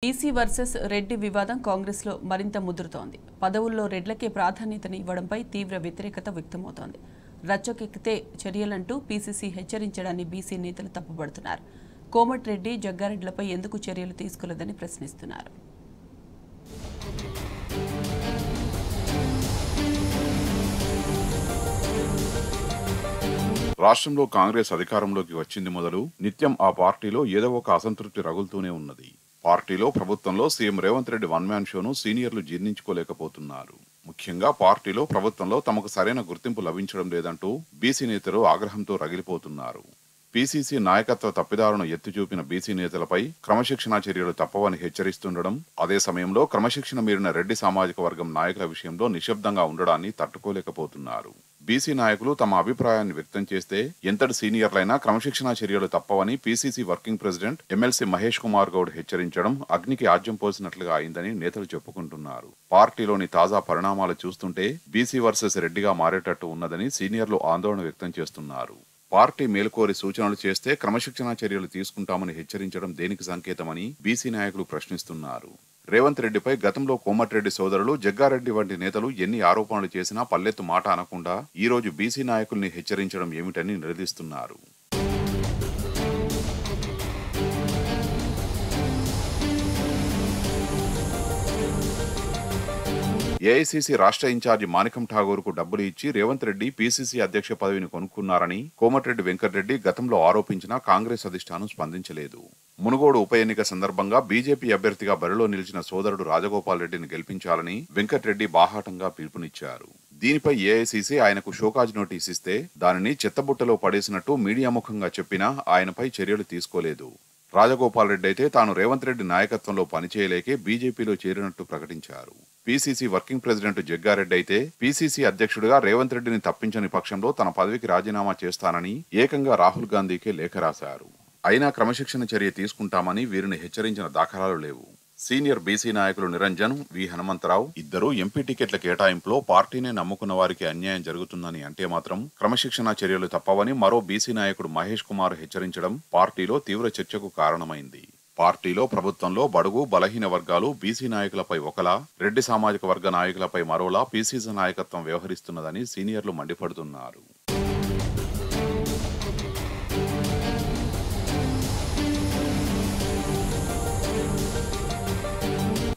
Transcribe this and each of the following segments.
BC versus Reddy వివాదం కాంగ్రెస్లో మరింత ముదురుతోంది. పదవుల్లో రెడ్లకే ప్రాధాన్యతను ఇవ్వడంపై తీవ్ర వ్యతిరేకత వ్యక్తమవుతోంది. రచ్చకెక్కితే చర్యలంటూ పీసీసీ హెచ్చరించడాన్ని బీసీ నేతలు తప్పుపడుతున్నారు. కోమటిరెడ్డి, జగ్గారెడ్డిలపై ఎందుకు చర్యలు తీసుకోలేదని ప్రశ్నిస్తున్నారు. రాష్ట్రంలో కాంగ్రెస్ అధికారంలోకి వచ్చింది మొదలు నిత్యం ఆ పార్టీలో ఏదో ఒక అసంతృప్తి రగులుతూనే ఉన్నది. పార్టీలో, ప్రభుత్వంలో CM Revanth Reddy one man షోను సీనియర్లు జీర్ణించుకోలేకపోతున్నారు. ముఖ్యంగా పార్టీలో, ప్రభుత్వంలో తమకు సరైన గుర్తింపు లభించడం లేదంటూ బీసీ నేతలు ఆగ్రహంతో రగిలిపోతున్నారు. పీసీసీ నాయకత్వ తప్పిదాలను ఎత్తిచూపిన బీసీ నేతలపై క్రమశిక్షణా చర్యలు తప్పవని హెచ్చరిస్తుండడం, అదే సమయంలో క్రమశిక్షణ మీరిన రెడ్డి సామాజిక వర్గం నాయకుల విషయంలో నిశ్శబ్దంగా ఉండడాన్ని తట్టుకోలేకపోతున్నారు. బీసీ నాయకులు తమ అభిప్రాయాన్ని వ్యక్తం చేస్తే ఎంతటి సీనియర్లైనా క్రమశిక్షణా చర్యలు తప్పవని PCC working president MLC Mahesh Kumar Goud హెచ్చరించడం అగ్నికి ఆజ్యం పోసినట్లుగా అయిందని నేతలు చెప్పుకుంటున్నారు. పార్టీలోని తాజా పరిణామాలు చూస్తుంటే బీసీ వర్సెస్ రెడ్డిగా మారేటట్టు ఉన్నదని సీనియర్లు ఆందోళన వ్యక్తం చేస్తున్నారు. పార్టీ మేలుకోరి సూచనలు చేస్తే క్రమశిక్షణా చర్యలు తీసుకుంటామని హెచ్చరించడం దేనికి సంకేతమని బీసీ నాయకులు ప్రశ్నిస్తున్నారు. రేవంత్ రెడ్డిపై గతంలో కోమటిరెడ్డి సోదరులు, జగ్గారెడ్డి వంటి నేతలు ఎన్ని ఆరోపణలు చేసినా పల్లెత్తు మాట అనకుండా ఈ రోజు బీసీ నాయకుల్ని హెచ్చరించడం ఏమిటని నిలదీస్తున్నారు. ఏఐసీసీ రాష్ట్ర ఇన్ఛార్జి మాణికం ఠాగూర్ కు డబ్బులు ఇచ్చి రేవంత్ రెడ్డి పీసీసీ అధ్యక్ష పదవిని కొనుక్కున్నారని కోమటిరెడ్డి వెంకటరెడ్డి గతంలో ఆరోపించినా కాంగ్రెస్ అధిష్టానం స్పందించలేదు. మునుగోడు ఉప ఎన్నిక సందర్భంగా బీజేపీ అభ్యర్థిగా బరిలో నిలిచిన సోదరుడు రాజగోపాల్ రెడ్డిని గెలిపించాలని వెంకటరెడ్డి బాహాటంగా పిలుపునిచ్చారు. దీనిపై ఏఐసీసీ ఆయనకు షోకాజ్ నోటీస్ ఇస్తే దానిని చెత్తబుట్టలో పడేసినట్టు మీడియా ముఖంగా చెప్పినా ఆయనపై చర్యలు తీసుకోలేదు. రాజగోపాల్ రెడ్డి అయితే తాను రేవంత్ రెడ్డి నాయకత్వంలో పనిచేయలేకే బీజేపీలో చేరినట్టు ప్రకటించారు. పీసీసీ వర్కింగ్ ప్రెసిడెంట్ జగ్గారెడ్డి అయితే పీసీసీ అధ్యక్షుడిగా రేవంత్ రెడ్డిని తప్పించని పక్షంలో తన పదవికి రాజీనామా చేస్తానని ఏకంగా రాహుల్ గాంధీకే లేఖ రాశారు. అయినా క్రమశిక్షణ చర్య తీసుకుంటామని వీరిని హెచ్చరించిన దాఖలాలు లేవు. సీనియర్ బీసీ నాయకులు నిరంజన్, వి హనుమంతరావు ఇద్దరు ఎంపీ టికెట్ల కేటాయింపులో పార్టీనే నమ్ముకున్న వారికి అన్యాయం జరుగుతుందని అంటే మాత్రం క్రమశిక్షణా చర్యలు తప్పవని మరో బీసీ నాయకుడు మహేష్ కుమార్ హెచ్చరించడం పార్టీలో తీవ్ర చర్చకు కారణమైంది. పార్టీలో, ప్రభుత్వంలో బడుగు, బలహీన వర్గాలు బీసీ నాయకులపై ఒకలా, రెడ్డి సామాజిక వర్గ నాయకులపై మరోలా పీసీసీ నాయకత్వం వ్యవహరిస్తున్నదని సీనియర్లు మండిపడుతున్నారు.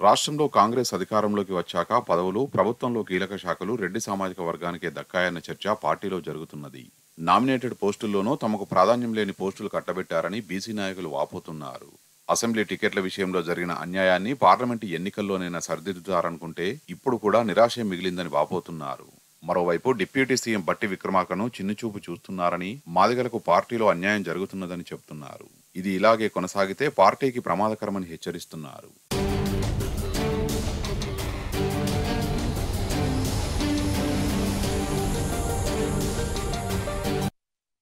రాష్ట్రంలో కాంగ్రెస్ అధికారంలోకి వచ్చాక పదవులు, ప్రభుత్వంలో కీలక శాఖలు రెడ్డి సామాజిక వర్గానికే దక్కాయన్న చర్చ పార్టీలో జరుగుతున్నది. నామినేటెడ్ పోస్టుల్లోనూ తమకు ప్రాధాన్యం లేని పోస్టులు కట్టబెట్టారని బీసీ నాయకులు వాపోతున్నారు. అసెంబ్లీ టికెట్ల విషయంలో జరిగిన అన్యాయాన్ని పార్లమెంటు ఎన్నికల్లోనైనా సరిదిద్దుతారనుకుంటే ఇప్పుడు కూడా నిరాశే మిగిలిందని వాపోతున్నారు. మరోవైపు డిప్యూటీ సీఎం బట్టి విక్రమార్కను చిన్నుచూపు చూస్తున్నారని, మాదిగలకు పార్టీలో అన్యాయం జరుగుతున్నదని చెబుతున్నారు. ఇది ఇలాగే కొనసాగితే పార్టీకి ప్రమాదకరమని హెచ్చరిస్తున్నారు.